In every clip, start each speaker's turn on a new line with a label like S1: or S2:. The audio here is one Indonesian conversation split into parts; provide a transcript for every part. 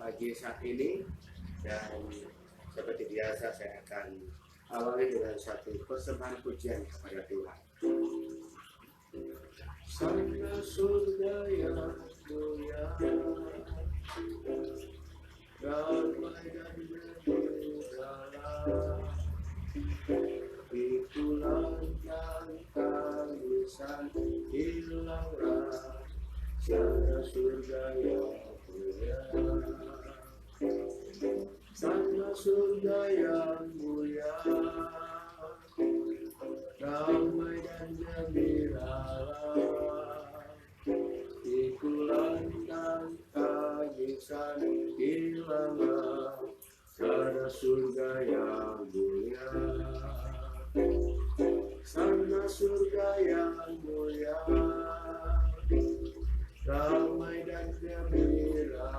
S1: pagi saat ini, dan seperti biasa saya akan awali dengan satu persembahan pujian kepada Tuhan. Sana surga yang mulia, damai dan gembira, pikulan yang tangisan hilanglah. Sana surga yang mulia, sana surga yang mulia, damai dan gembira, pikulan dan tangisan hilanglah. Sana surga yang mulia, sana surga yang mulia, damai dan gembira,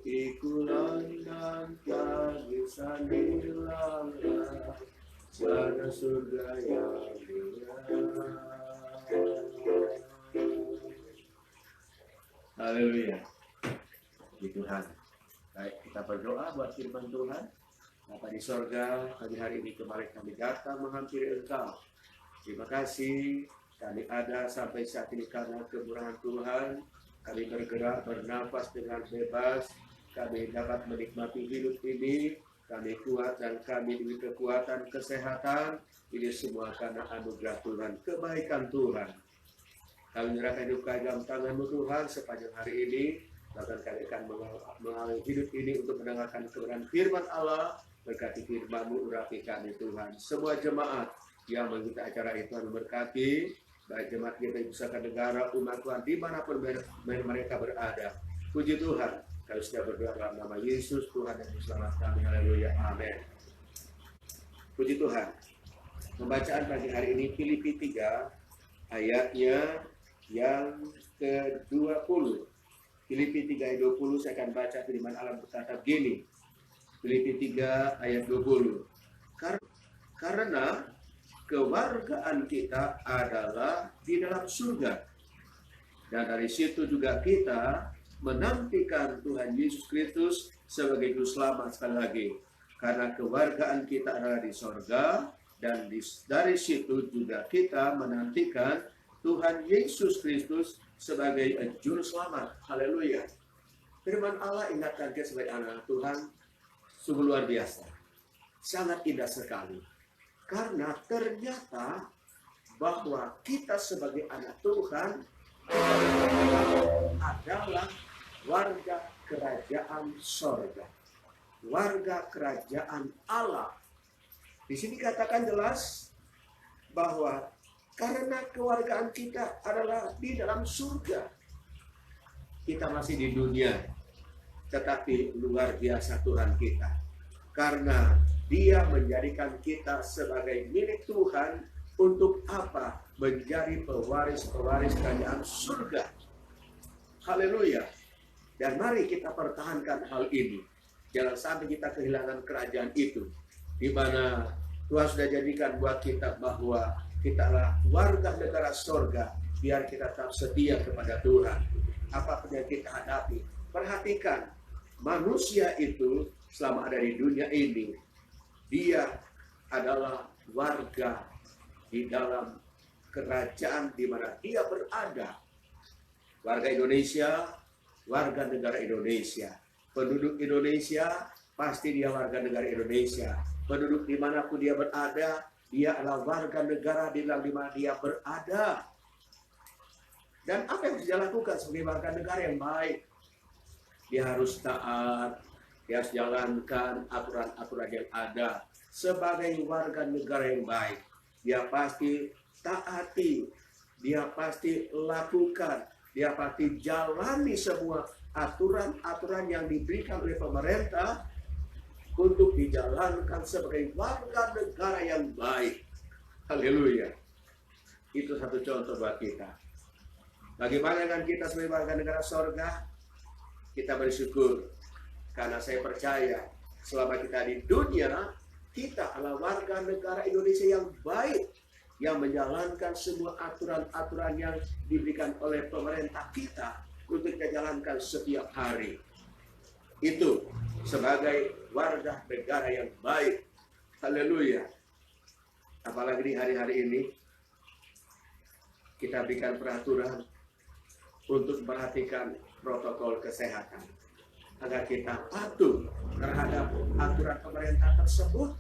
S1: pikulan dan tangisan hilanglah. Sana surga yang mulia. Haleluya. Puji Tuhan. Baik, kita berdoa buat firman Tuhan. Bapa di sorga, pagi hari ini kembali kami datang menghampiri Engkau. Terima kasih kami ada sampai saat ini karena kemurahan Tuhan. Kami bergerak, bernafas dengan bebas. Kami dapat menikmati hidup ini. Kami kuat dan kami diberi kekuatan, kesehatan. Ini semua karena anugerah Tuhan, kebaikan Tuhan. Kami menyerahkan hidup kami dalam tangan-Mu Tuhan sepanjang hari ini. Bahkan kami akan mengalami hidup ini untuk mendengarkan kebenaran firman Allah. Berkati firman-Mu, urapi kami Tuhan. Semua jemaat yang mengikuti acara itu memberkati. Baik jemaat kita di pusaka negara, umat Tuhan dimanapun mereka berada. Puji Tuhan, kami sudah berdoa dalam nama Yesus Tuhan dan Selamat kami. Haleluya, amin. Puji Tuhan. Pembacaan pagi hari ini Filipi 3 ayatnya yang ke-20. Filipi 3 ayat 20, saya akan baca firman Allah berkata begini. Filipi 3 ayat 20. Karena kewargaan kita adalah di dalam surga. Dan dari situ juga kita menantikan Tuhan Yesus Kristus sebagai Juru Selamat sekali lagi. Karena kewargaan kita adalah di surga, dan dari situ juga kita menantikan Tuhan Yesus Kristus sebagai Juru Selamat. Haleluya. Firman Allah ingatkan kita sebagai anak Tuhan sungguh luar biasa. Sangat indah sekali. Karena ternyata bahwa kita sebagai anak Tuhan adalah warga kerajaan sorga. Warga kerajaan Allah. Di sini katakan jelas bahwa karena kewargaan kita adalah di dalam surga. Kita masih di dunia, tetapi luar biasa Tuhan kita. Karena Dia menjadikan kita sebagai milik Tuhan untuk apa? Menjadi pewaris-pewaris kerajaan surga. Haleluya. Dan mari kita pertahankan hal ini. Jangan sampai kita kehilangan kerajaan itu. Di mana Tuhan sudah jadikan buat kita bahwa kita adalah warga negara surga. Biar kita tetap setia kepada Tuhan. Apapun yang kita hadapi. Perhatikan, manusia itu selama ada di dunia ini, dia adalah warga di dalam kerajaan di mana dia berada. Warga Indonesia, warga negara Indonesia. Penduduk Indonesia, pasti dia warga negara Indonesia. Penduduk dimanapun dia berada, dia adalah warga negara di mana dia berada. Dan apa yang harus dia lakukan sebagai warga negara yang baik? Dia harus taat, dia harus jalankan aturan-aturan yang ada. Sebagai warga negara yang baik, dia pasti taati, dia pasti lakukan, dia pasti jalani semua aturan-aturan yang diberikan oleh pemerintah untuk dijalankan sebagai warga negara yang baik. Haleluya. Itu satu contoh buat kita. Bagaimana dengan kita sebagai warga negara surga? Kita bersyukur karena saya percaya selama kita di dunia, kita adalah warga negara Indonesia yang baik, yang menjalankan semua aturan-aturan yang diberikan oleh pemerintah kita. untuk kita jalankan setiap hari. Itu sebagai warga negara yang baik. Haleluya. Apalagi di hari-hari ini kita berikan peraturan untuk memperhatikan protokol kesehatan agar kita patuh terhadap aturan pemerintah tersebut,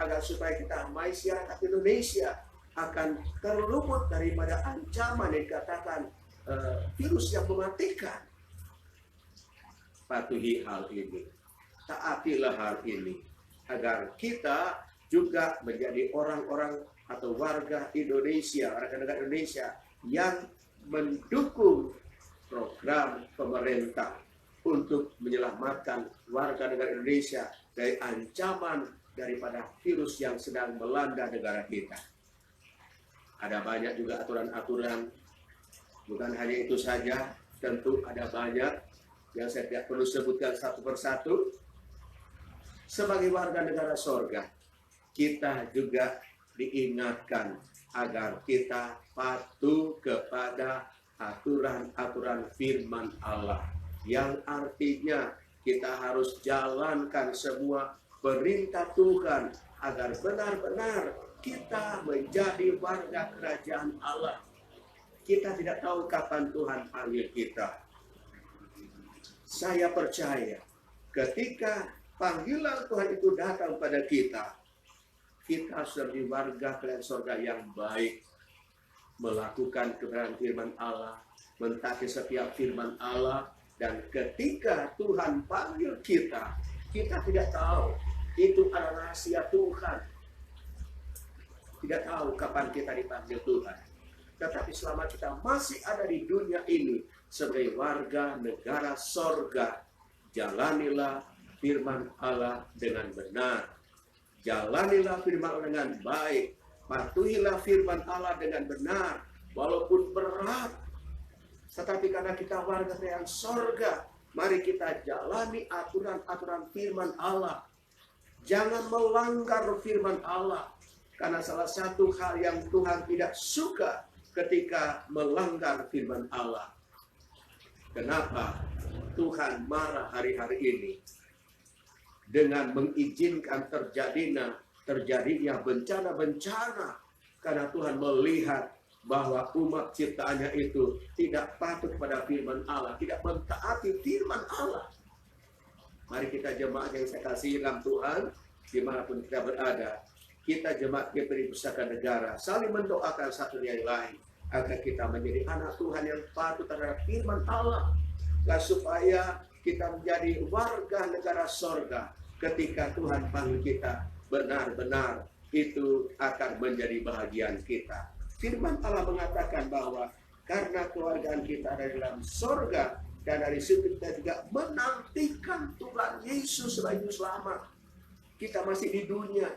S1: agar supaya kita masyarakat Indonesia akan terluput daripada ancaman yang dikatakan virus yang mematikan. Patuhi hal ini, taatilah hal ini, agar kita juga menjadi orang-orang atau warga Indonesia, warga negara Indonesia yang mendukung program pemerintah untuk menyelamatkan warga negara Indonesia dari ancaman daripada virus yang sedang melanda negara kita. Ada banyak juga aturan-aturan, bukan hanya itu saja, tentu ada banyak yang saya tidak perlu sebutkan satu persatu. Sebagai warga negara sorga, kita juga diingatkan agar kita patuh kepada aturan-aturan firman Allah, yang artinya kita harus jalankan semua perintah Tuhan agar benar-benar kita menjadi warga kerajaan Allah. Kita tidak tahu kapan Tuhan panggil kita. Saya percaya ketika panggilan Tuhan itu datang pada kita, kita sebagai warga kerajaan surga yang baik, melakukan kebenaran firman Allah, mentaati setiap firman Allah. Dan ketika Tuhan panggil kita, kita tidak tahu itu adalah rahasia Tuhan. Tidak tahu kapan kita dipanggil Tuhan. Tetapi selama kita masih ada di dunia ini sebagai warga negara sorga, jalanilah firman Allah dengan benar. Jalanilah firman Allah dengan baik. Patuhilah firman Allah dengan benar. Walaupun berat, tetapi karena kita warga yang sorga, mari kita jalani aturan-aturan firman Allah. Jangan melanggar firman Allah. Karena salah satu hal yang Tuhan tidak suka ketika melanggar firman Allah. Kenapa Tuhan marah hari-hari ini? Dengan mengizinkan terjadinya bencana-bencana. Karena Tuhan melihat bahwa umat ciptaannya itu tidak patuh kepada firman Allah, tidak mentaati firman Allah. Mari kita jemaat yang saya kasih dalam Tuhan, dimanapun kita berada, kita jemaat GPI Pusaka Negara saling mendoakan satu yang lain, agar kita menjadi anak Tuhan yang patuh terhadap firman Allah, dan supaya kita menjadi warga negara sorga. Ketika Tuhan panggil kita, benar-benar itu akan menjadi bahagian kita. Firman Allah mengatakan bahwa karena keluargaan kita ada dalam sorga, dan dari situ kita juga menantikan Tuhan Yesus sebagai Juru Selamat. Kita masih di dunia,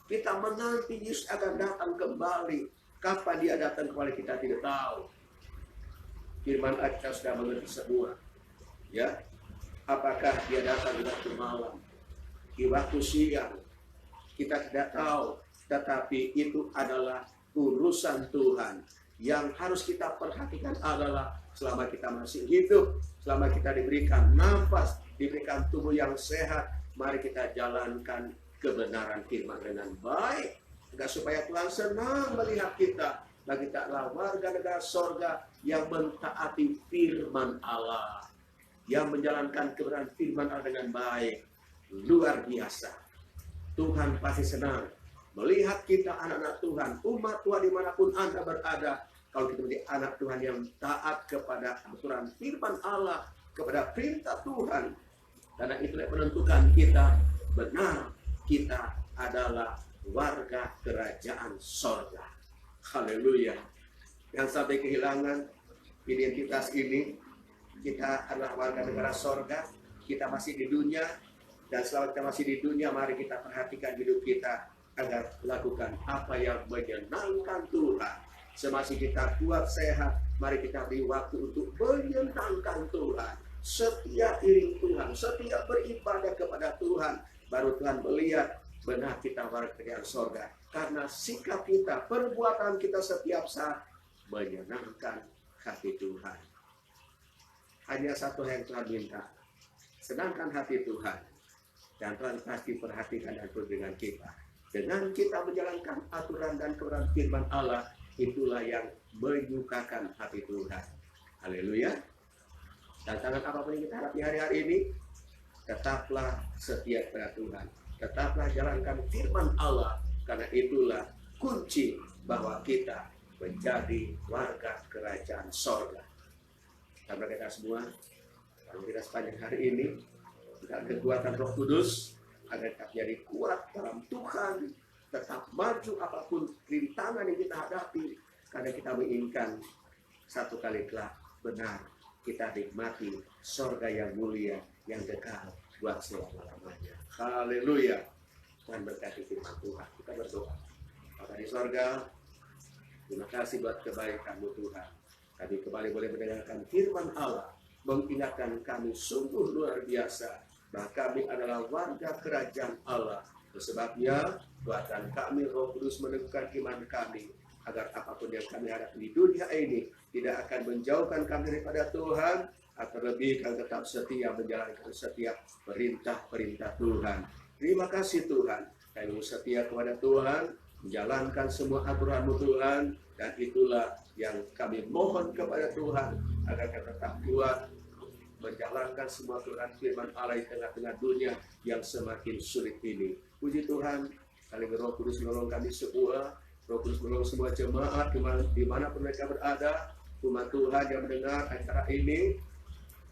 S1: kita menanti Yesus akan datang kembali. Kapan dia datang kembali kita tidak tahu. Firman Allah kita sudah mengerti semua. Ya, apakah dia datang di waktu malam, di waktu siang, kita tidak tahu. Tetapi itu adalah urusan Tuhan. Yang harus kita perhatikan adalah selama kita masih hidup, selama kita diberikan nafas, diberikan tubuh yang sehat, mari kita jalankan kebenaran firman dengan baik, agar supaya Tuhan senang melihat kita. Dan kita adalah warga negara sorga yang mentaati firman Allah, yang menjalankan kebenaran firman Allah dengan baik. Luar biasa. Tuhan pasti senang melihat kita anak-anak Tuhan, umat Tuhan dimanapun Anda berada. Kalau kita menjadi anak Tuhan yang taat kepada aturan firman Allah, kepada perintah Tuhan. Karena itu yang menentukan kita benar, kita adalah warga kerajaan sorga. Haleluya. Yang sampai kehilangan identitas ini, kita adalah warga negara sorga, kita masih di dunia, dan selama kita masih di dunia, mari kita perhatikan hidup kita agar lakukan apa yang menyenangkan Tuhan. Semasih kita kuat sehat, mari kita beri waktu untuk menyenangkan Tuhan. Setia iring Tuhan, setia beribadah kepada Tuhan, baru Tuhan melihat benar kita warga kerajaan sorga. Karena sikap kita, perbuatan kita setiap saat menyenangkan hati Tuhan. hanya satu yang Tuhan minta. Senangkan hati Tuhan. Dan Tuhan pasti perhatikan dan peduli dengan kita. Dengan kita menjalankan aturan dan kebenaran firman Allah, itulah yang menyukakan hati Tuhan. Haleluya. Tantangan apapun yang kita hadapi hari-hari ini, tetaplah setia kepada Tuhan. Tetaplah jalankan firman Allah, karena itulah kunci bahwa kita menjadi warga kerajaan sorga. Karena kita semua, kalau kita sepanjang hari ini, dengan kekuatan Roh Kudus, agar kita menjadi kuat dalam Tuhan, tetap maju apapun rintangan yang kita hadapi, karena kita menginginkan satu kali kelak benar kita nikmati sorga yang mulia, yang kekal buat selama-lamanya. Haleluya. Tuhan berkati firman Tuhan. Kita berdoa. Bapa di sorga, terima kasih buat kebaikan-Mu Tuhan. Kami kembali boleh mendengarkan firman Allah, mengingatkan kami sungguh luar biasa bahwa kami adalah warga kerajaan Allah. Sebabnya, buatkan kami Roh Kudus meneguhkan iman kami, agar apapun yang kami hadapi di dunia ini tidak akan menjauhkan kami daripada Tuhan, atau lebih kami tetap setia menjalankan setiap perintah-perintah Tuhan. Terima kasih Tuhan, kami setia kepada Tuhan, menjalankan semua aturan-Mu Tuhan, dan itulah yang kami mohon kepada Tuhan, agar kami tetap kuat menjalankan semua aturan firman Allah di tengah-tengah dunia yang semakin sulit ini. Puji Tuhan, kali ini Roh Kudus menolong kami semua, Roh Kudus menolong semua jemaat dimanapun mereka berada, umat Tuhan yang mendengar acara ini,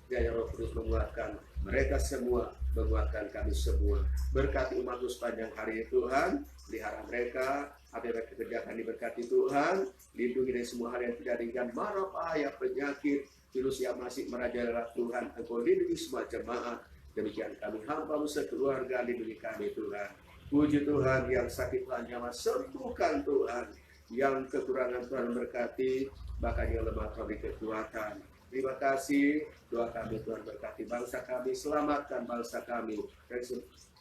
S1: dan Roh Kudus menguatkan mereka semua, menguatkan kami semua. Berkati umat-Mu sepanjang hari Tuhan, pelihara mereka, apa yang mereka kerjakan diberkati Tuhan, lindungi dari semua hal yang tidak ringan, mara bahaya, penyakit, virus yang masih merajalela Tuhan. Engkau lindungi semua jemaat. Demikian kami hamba-Mu sekeluarga, lindungi kami Tuhan. Puji Tuhan, yang sakit nyawa sembuhkan Tuhan, yang kekurangan Tuhan berkati, bahkan yang lemah Tuhan beri kekuatan. Terima kasih, doa kami Tuhan berkati bangsa kami, selamatkan bangsa kami dari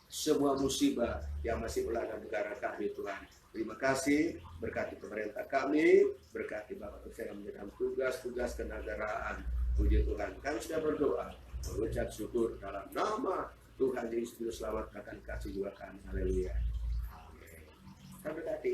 S1: semua musibah yang masih melanda negara kami Tuhan. Terima kasih, berkati pemerintah kami, berkati Bapak Presiden yang menjalankan tugas-tugas kenegaraan. Puji Tuhan, kami sudah berdoa, mengucap syukur dalam nama Tuhan Yesus Juru Selamat akan kasih juga kami. Haleluya. Amin. Kami berkati.